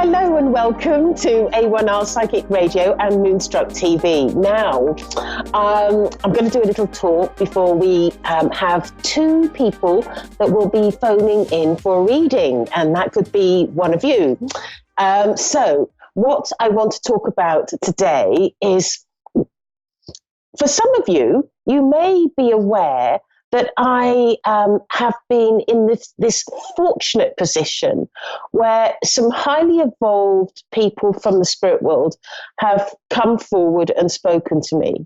Hello and welcome to A1R Psychic Radio and Moonstruck TV. Now, I'm going to do a little talk before we have two people that will be phoning in for a reading, and that could be one of you. So what I want to talk about today is, for some of you, you may be aware that I have been in this fortunate position where some highly evolved people from the spirit world have come forward and spoken to me.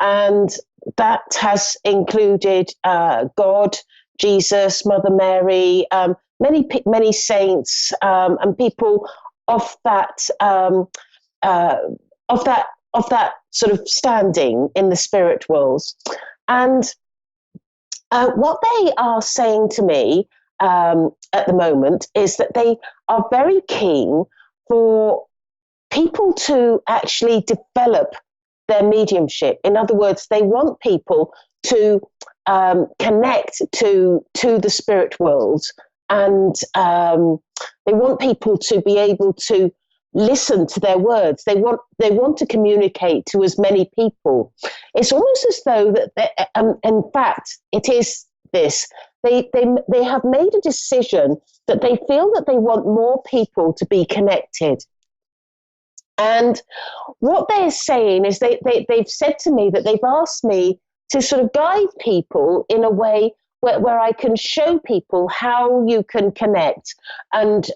And that has included God, Jesus, Mother Mary, many saints, and people of that sort of standing in the spirit world. And what they are saying to me at the moment is that they are very keen for people to actually develop their mediumship. In other words, they want people to connect to the spirit world, and they want people to be able to listen to their words. They want to communicate to as many people. It's almost as though that in fact it is this. They have made a decision that they feel that they want more people to be connected. And what they're saying is they've said to me that they've asked me to sort of guide people in a way where I can show people how you can connect and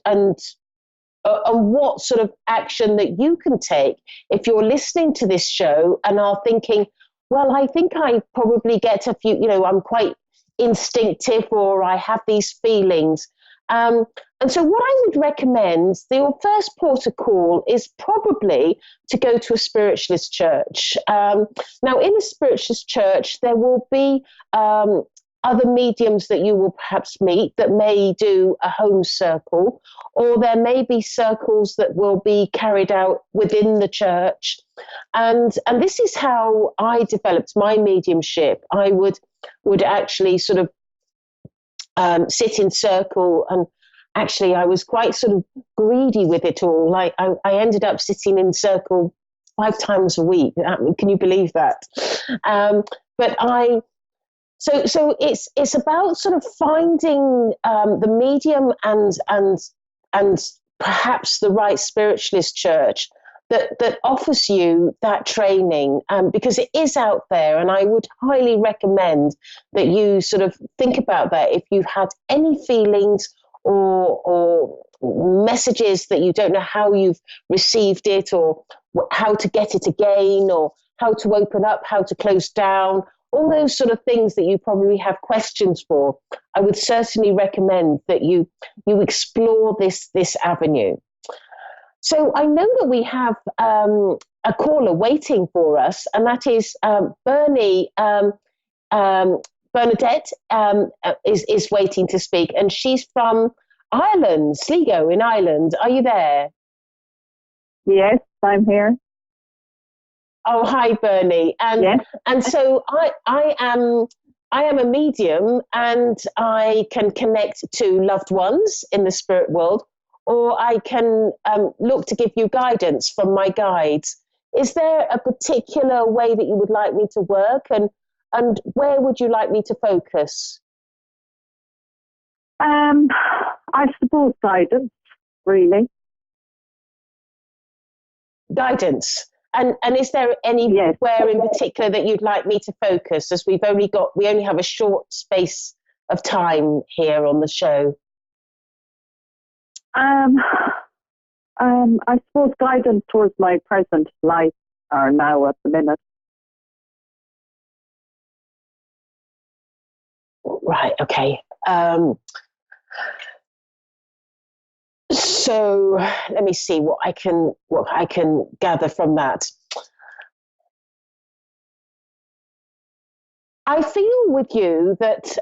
what sort of action that you can take if you're listening to this show and are thinking, well, I think I probably get a few, I'm quite instinctive, or I have these feelings. And so what I would recommend, your first port of call is probably to go to a spiritualist church. Now, in a spiritualist church, there will be other mediums that you will perhaps meet that may do a home circle, or there may be circles that will be carried out within the church. And this is how I developed my mediumship. I would actually sort of sit in circle, and actually I was quite sort of greedy with it all. I ended up sitting in circle 5 times a week. Can you believe that? So it's about sort of finding the medium and perhaps the right spiritualist church that offers you that training, because it is out there, and I would highly recommend that you sort of think about that. If you've had any feelings or messages that you don't know how you've received it, or how to get it again, or how to open up, how to close down, all those sort of things that you probably have questions for, I would certainly recommend that you explore this avenue. So I know that we have a caller waiting for us, and that is Bernie. Bernadette is waiting to speak, and she's from Ireland, Sligo in Ireland. Are you there? Yes, I'm here. Oh, hi, Bernie. Yes. And so I am a medium, and I can connect to loved ones in the spirit world, or I can look to give you guidance from my guides. Is there a particular way that you would like me to work, and where would you like me to focus? I suppose guidance, really. Guidance. And is there anywhere in particular that you'd like me to focus, as we only have a short space of time here on the show? I suppose guidance towards my present life, or now at the minute. Right. Okay. So let me see what I can gather from that. I feel with you that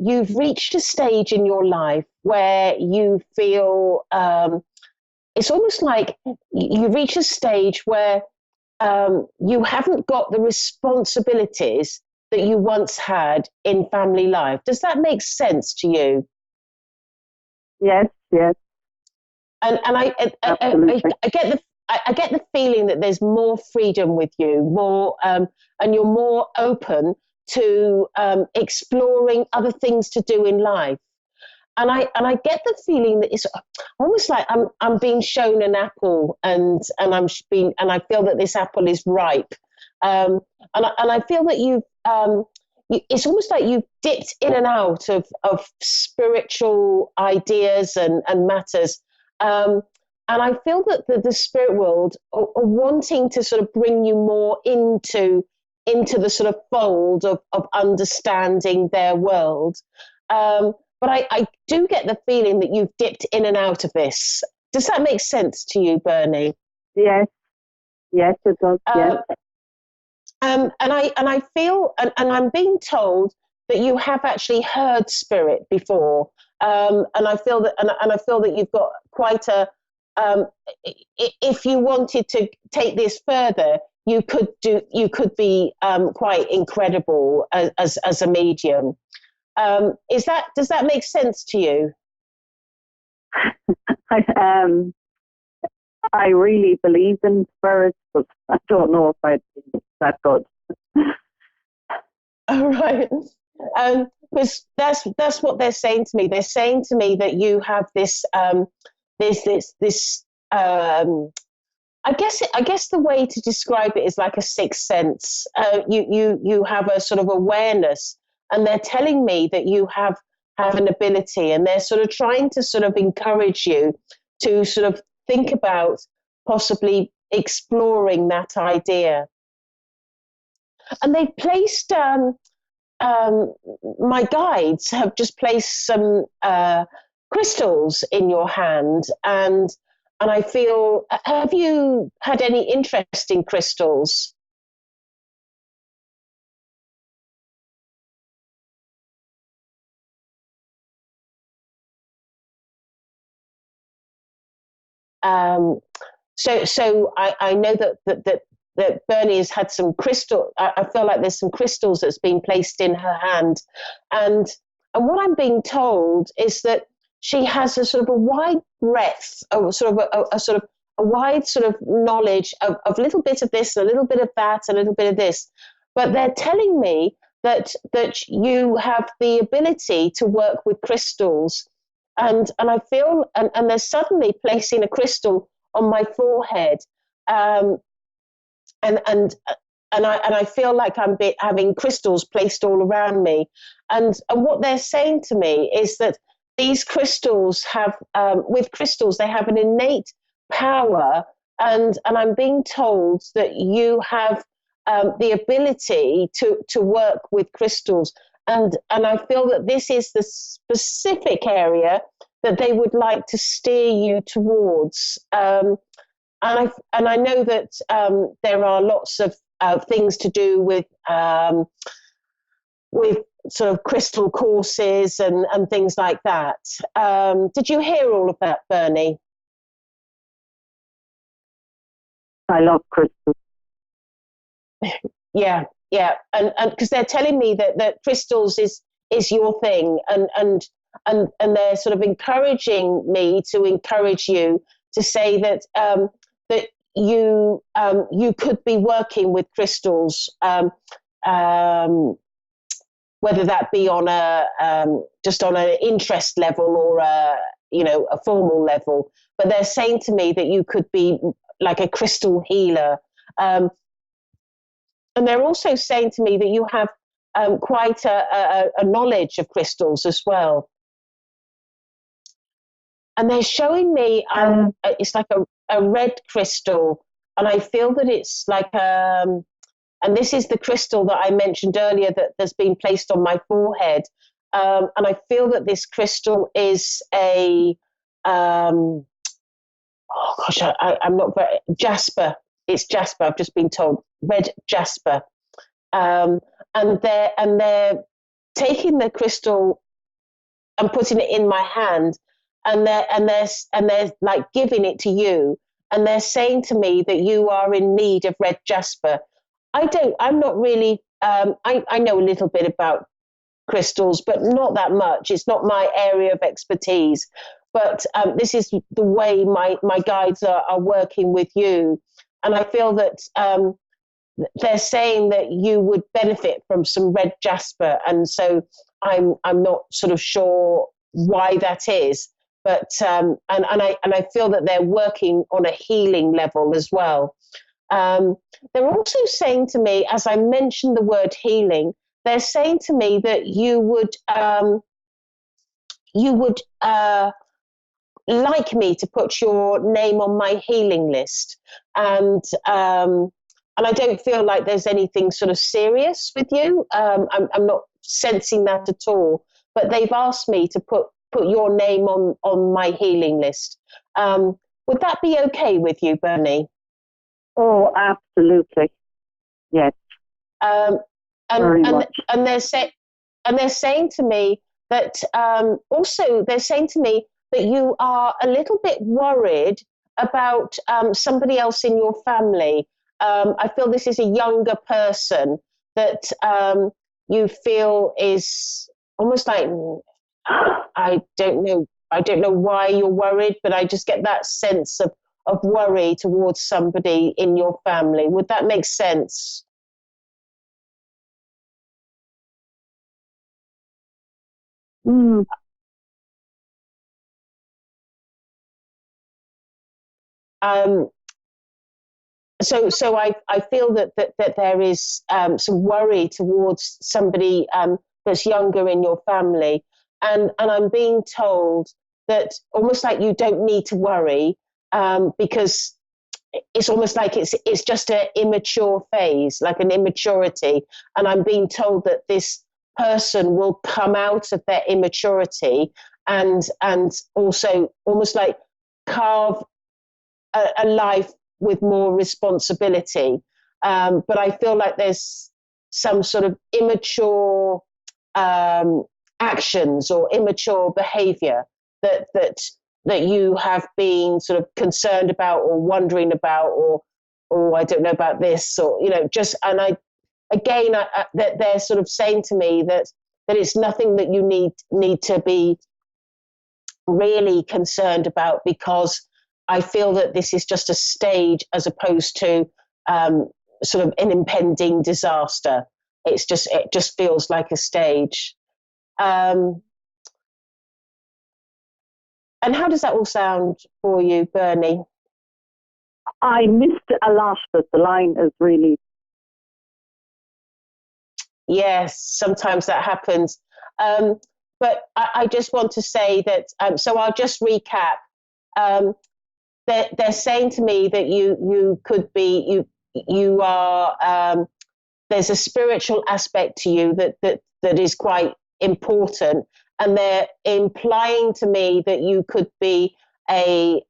you've reached a stage in your life where you feel it's almost like you've reached a stage where you haven't got the responsibilities that you once had in family life. Does that make sense to you? Yes, yes. Absolutely. I get the feeling that there's more freedom with you, more, and you're more open to exploring other things to do in life. And I get the feeling that it's almost like I'm being shown an apple, and I feel that this apple is ripe, and I feel that it's almost like you've dipped in and out of spiritual ideas and matters. And I feel that the spirit world are wanting to sort of bring you more into the sort of fold of understanding their world. But I do get the feeling that you've dipped in and out of this. Does that make sense to you, Bernie? Yes, it does. Yes. And I feel, and I'm being told that you have actually heard spirit before, and I feel that, and I feel that you've got quite a. If you wanted to take this further, you could be quite incredible as a medium. Does that make sense to you? I really believe in spirits, but I don't know if I'd be that good. All right. Because that's what they're saying to me. They're saying to me that you have this I guess the way to describe it is like a sixth sense. You have a sort of awareness, and they're telling me that you have an ability, and they're sort of trying to sort of encourage you to sort of think about possibly exploring that idea. And they've placed my guides have just placed some crystals in your hand, and I feel, have you had any interest in crystals? Um, so I know that Bernie has had some crystal. I feel like there's some crystals that's been placed in her hand, and what I'm being told is that she has a sort of a wide breadth, of sort of a sort of a wide sort of knowledge of a little bit of this, a little bit of that, a little bit of this. But they're telling me that you have the ability to work with crystals, and I feel, and they're suddenly placing a crystal on my forehead, um, and I feel like I'm having crystals placed all around me, and what they're saying to me is that these crystals have, with crystals, they have an innate power, and I'm being told that you have the ability to work with crystals, and I feel that this is the specific area that they would like to steer you towards. And I know that there are lots of things to do with sort of crystal courses and things like that. Did you hear all of that, Bernie? I love crystals. Yeah, and because they're telling me that crystals is your thing, and they're sort of encouraging me to encourage you to say that that you could be working with crystals, whether that be on a just on an interest level or a formal level. But they're saying to me that you could be like a crystal healer, and they're also saying to me that you have quite a knowledge of crystals as well. And they're showing me it's like a red crystal, and I feel that it's like and this is the crystal that I mentioned earlier that's been placed on my forehead, and I feel that this crystal is a oh gosh, I'm not very jasper. It's jasper. I've just been told red jasper, and they're taking the crystal and putting it in my hand, and they're like giving it to you, and they're saying to me that you are in need of red jasper. I'm not really, I know a little bit about crystals, but not that much. It's not my area of expertise. but this is the way my guides are working with you. And I feel that they're saying that you would benefit from some red jasper. And so I'm not sort of sure why that is, but and I feel that they're working on a healing level as well. They're also saying to me, as I mentioned the word healing, they're saying to me that you would like me to put your name on my healing list, and I don't feel like there's anything sort of serious with you. I'm not sensing that at all. But they've asked me to put your name on my healing list. Would that be okay with you, Bernie? Oh, absolutely. Yes. Very much. And they're saying to me that also they're saying to me that you are a little bit worried about somebody else in your family. I feel this is a younger person that you feel is almost like, I don't know why you're worried, but I just get that sense of worry towards somebody in your family. Would that make sense? Mm. So I feel that there is some worry towards somebody that's younger in your family, and I'm being told that almost like you don't need to worry, because it's almost like it's just an immature phase, like an immaturity, and I'm being told that this person will come out of their immaturity and also almost like carve a life with more responsibility. But I feel like there's some sort of immature actions or immature behavior that you have been sort of concerned about or wondering about, or I don't know about this, or just, and that they're sort of saying to me that it's nothing that you need to be really concerned about, because I feel that this is just a stage as opposed to sort of an impending disaster. It just feels like a stage. And how does that all sound for you, Bernie? I missed a lot, but the line is really... Yes, sometimes that happens. But I just want to say that, so I'll just recap. They're saying to me that you could be, you are, there's a spiritual aspect to you that is quite important, and they're implying to me that you could be a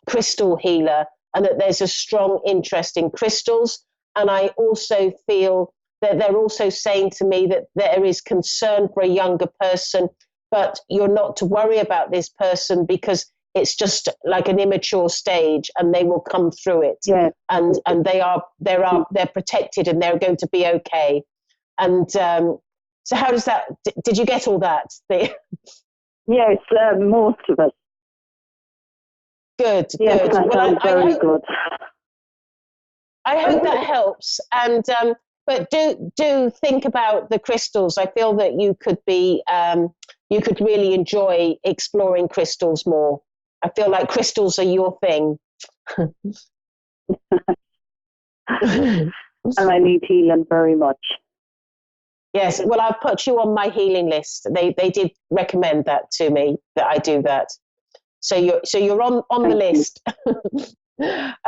crystal healer, and that there's a strong interest in crystals. And I also feel that they're also saying to me that there is concern for a younger person, but you're not to worry about this person because it's just like an immature stage, and they will come through it. Yeah. And they're protected, and they're going to be okay. And so how does that, did you get all that? Yes, most of it. Good, yes, good. Well, very good. I hope that helps. And but do think about the crystals. I feel that you could really enjoy exploring crystals more. I feel like crystals are your thing. And I need healing very much. Yes, well, I've put you on my healing list. They did recommend that to me, that I do that. So you're on the list.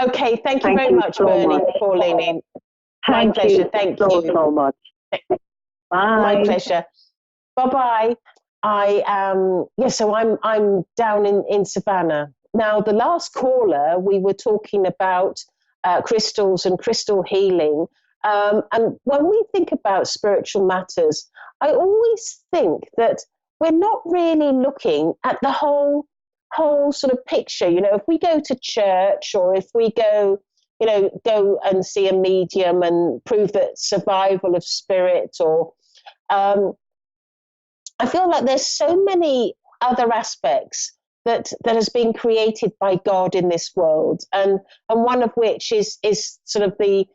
Okay, thank you very much, Bernie, for calling in. My pleasure. Thank you so much. Bye. My pleasure. Bye-bye. So I'm down in Savannah. Now, the last caller, we were talking about crystals and crystal healing. And when we think about spiritual matters, I always think that we're not really looking at the whole sort of picture. If we go to church, or if we go and see a medium and prove that survival of spirit, or I feel like there's so many other aspects that has been created by God in this world, and one of which is sort of the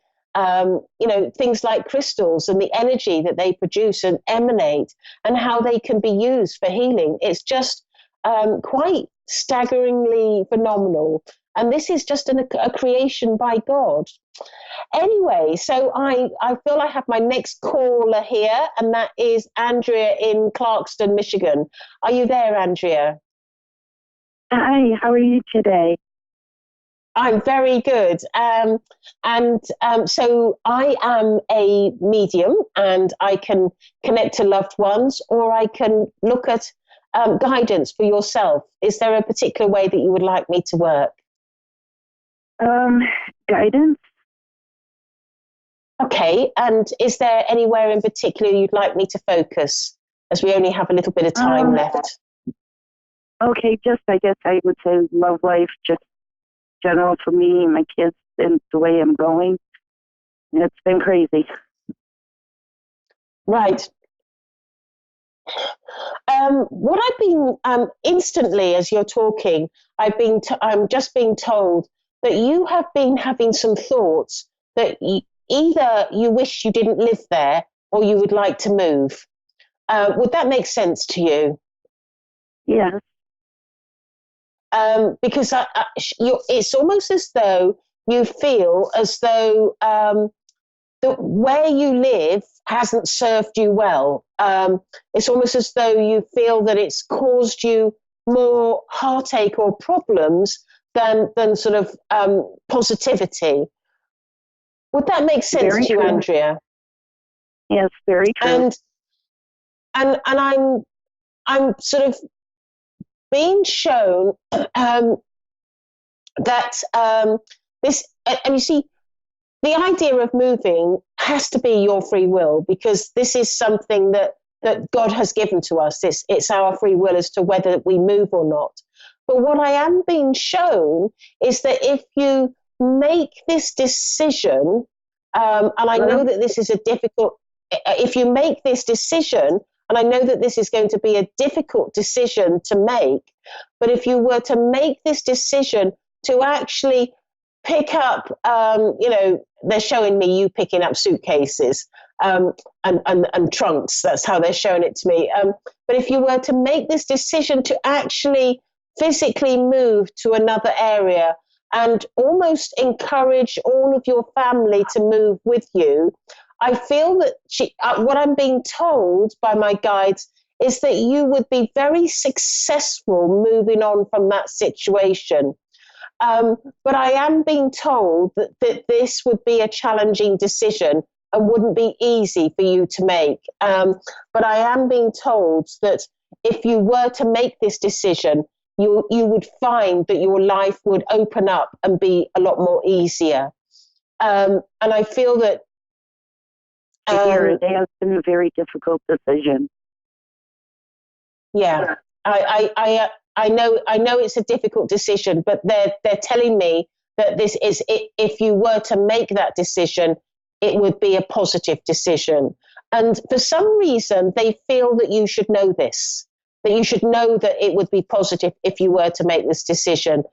things like crystals and the energy that they produce and emanate, and how they can be used for healing. It's just quite staggeringly phenomenal. And this is just a creation by God. Anyway, so I feel I have my next caller here, and that is Andrea in Clarkston, Michigan. Are you there, Andrea? Hi, how are you today? I'm very good. So I am a medium, and I can connect to loved ones, or I can look at guidance for yourself. Is there a particular way that you would like me to work? Guidance? Okay. And is there anywhere in particular you'd like me to focus, as we only have a little bit of time left? Okay, I guess I would say love life, just general for me, my kids, and the way I'm going. It's been crazy. Right. What I've been instantly, as you're talking, I'm just being told that you have been having some thoughts that either you wish you didn't live there, or you would like to move. Would that make sense to you? Yes. Because it's almost as though you feel as though that where you live hasn't served you well. It's almost as though you feel that it's caused you more heartache or problems than sort of positivity. Would that make sense Very to you, true. Andrea? Yes, very true. And I'm sort of being shown that this, and you see, the idea of moving has to be your free will, because this is something that God has given to us. It's our free will as to whether we move or not. But what I am being shown is that if you make this decision, and I know that this is if you make this decision, and I know that this is going to be a difficult decision to make, but if you were to make this decision to actually pick up, they're showing me you picking up suitcases and trunks. That's how they're showing it to me. But if you were to make this decision to actually physically move to another area and almost encourage all of your family to move with you, I feel that what I'm being told by my guides is that you would be very successful moving on from that situation. But I am being told that this would be a challenging decision and wouldn't be easy for you to make. But I am being told that if you were to make this decision, you would find that your life would open up and be a lot more easier. And I feel that it has been a very difficult decision. Yeah, I know it's a difficult decision, but they're telling me that this is, if you were to make that decision, it would be a positive decision. And for some reason, they feel that you should know this, that you should know that it would be positive if you were to make this decision,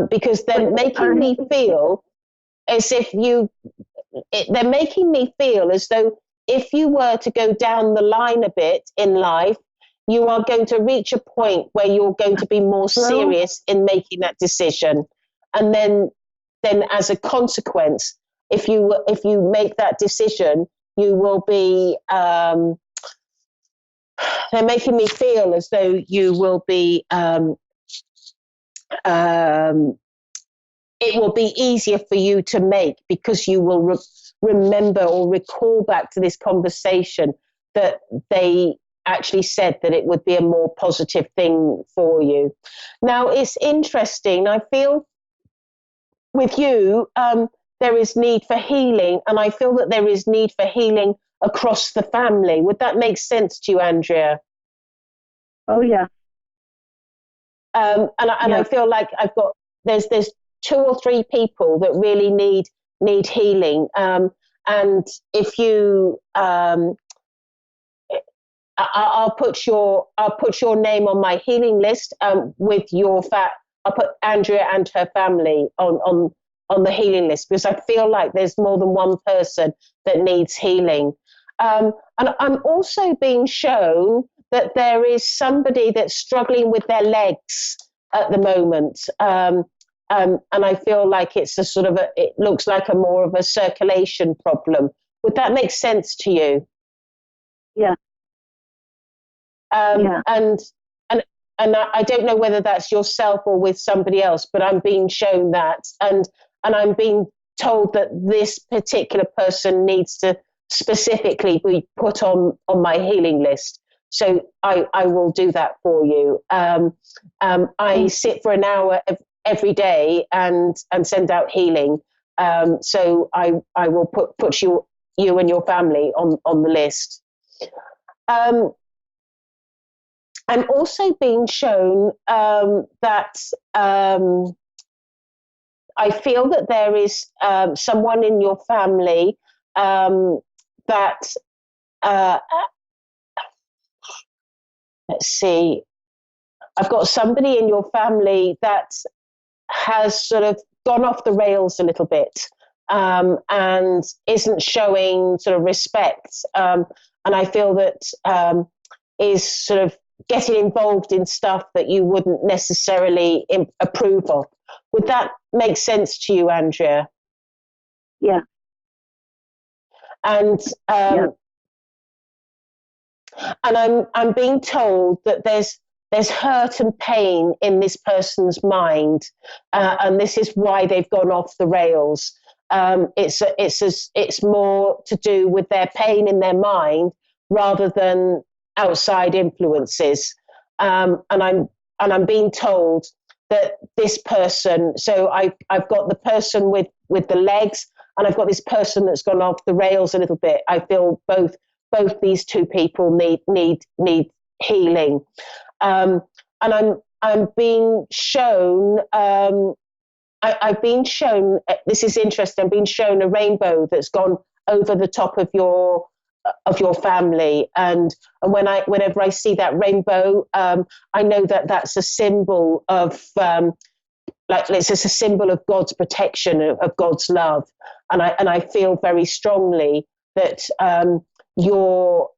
because they're making me feel as if they're making me feel as though if you were to go down the line a bit in life, you are going to reach a point where you're going to be more serious in making that decision. And then as a consequence, if you make that decision, you will be, they're making me feel as though you will be, it will be easier for you to make, because you will remember or recall back to this conversation that they actually said that it would be a more positive thing for you. Now, it's interesting. I feel with you, there is need for healing, and I feel that there is need for healing across the family. Would that make sense to you, Andrea? Oh, yeah. And I feel like there's 2 or 3 people that really need healing. And if you I'll put your name on my healing list with your I'll put Andrea and her family on the healing list, because I feel like there's more than one person that needs healing. And I'm also being shown that there is somebody that's struggling with their legs at the moment. And I feel like it's it looks like more of a circulation problem. Would that make sense to you? Yeah. Yeah. And I don't know whether that's yourself or with somebody else, but I'm being shown that, and I'm being told that this particular person needs to specifically be put on my healing list. So I will do that for you. I sit for an hour every day and send out healing. So I will put you and your family on the list. I'm also being shown that I feel that there is someone in your family that, let's see, I've got somebody in your family that has sort of gone off the rails a little bit and isn't showing sort of respect. And I feel that is sort of getting involved in stuff that you wouldn't necessarily approve of. Would that make sense to you, Andrea? Yeah. And and I'm being told that there's hurt and pain in this person's mind, and this is why they've gone off the rails. It's more to do with their pain in their mind rather than outside influences, and I'm being told that this person. So I've got the person with the legs, and I've got this person that's gone off the rails a little bit. I feel both these two people need healing, and I'm being shown. I've been shown. This is interesting. I'm being shown a rainbow that's gone over the top of your family, and whenever I see that rainbow, I know that that's a symbol of it's a symbol of God's protection, of God's love, and I feel very strongly that you're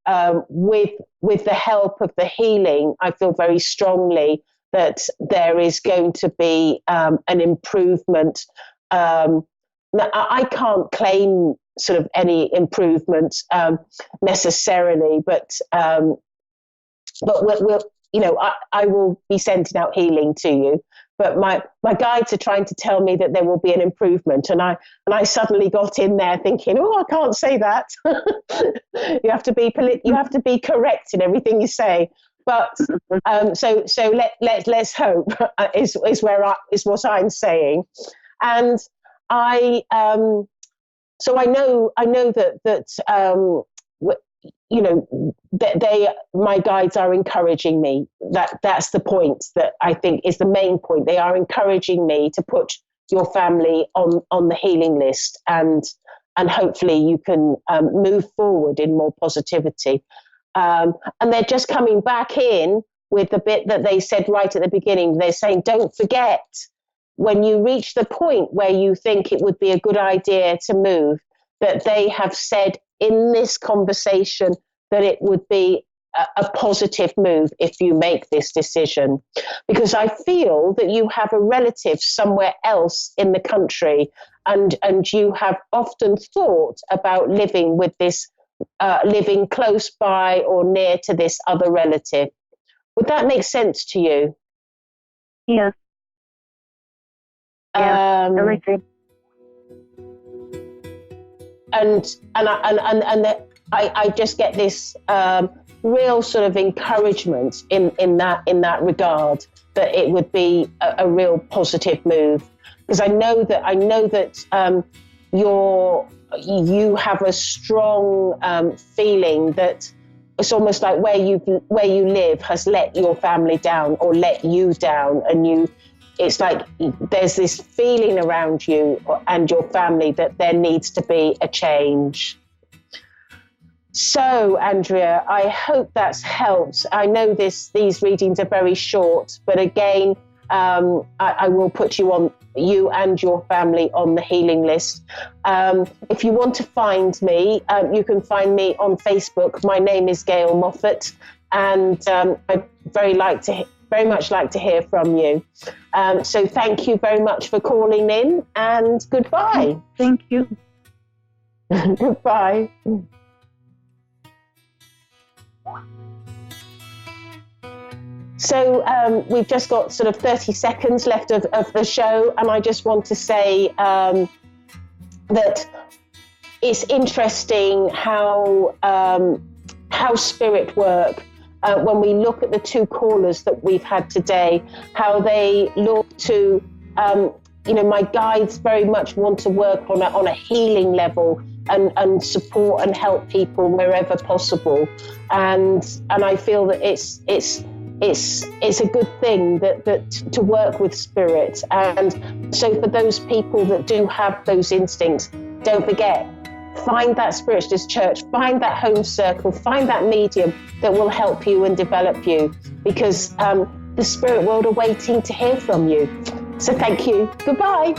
with the help of the healing. I feel very strongly that there is going to be an improvement. Now, I can't claim sort of any improvement necessarily, but we'll I will be sending out healing to you. But my guides are trying to tell me that there will be an improvement, and I suddenly got in there thinking, oh, I can't say that. You have to be correct in everything you say. But so let's hope is what I'm saying, and so I know that that my guides are encouraging me. That's the point that I think is the main point. They are encouraging me to put your family on the healing list, and hopefully you can move forward in more positivity. And they're just coming back in with the bit that they said right at the beginning. They're saying, don't forget, when you reach the point where you think it would be a good idea to move, that they have said in this conversation that it would be a positive move if you make this decision. Because I feel that you have a relative somewhere else in the country, and you have often thought about living with this, living close by or near to this other relative. Would that make sense to you? Yes. Very good. And I just get this real sort of encouragement in that regard, that it would be a real positive move, because I know that you have a strong feeling that it's almost like where you live has let your family down or let you down, and it's like there's this feeling around you and your family that there needs to be a change. So, Andrea, I hope that's helped. I know these readings are very short, but again, I will put you and your family on the healing list. If you want to find me, you can find me on Facebook. My name is Gail Moffat, and I'd very much like to hear from you. So thank you very much for calling in, and goodbye. Thank you. Goodbye. So we've just got sort of 30 seconds left of the show, and I just want to say that it's interesting how spirit work, when we look at the two callers that we've had today, how they look to, my guides very much want to work on a healing level and support and help people wherever possible, and I feel that it's a good thing that to work with spirit. And so for those people that do have those instincts, don't forget, find that spiritualist church, find that home circle, find that medium that will help you and develop you, because the spirit world are waiting to hear from you. So thank you. Goodbye.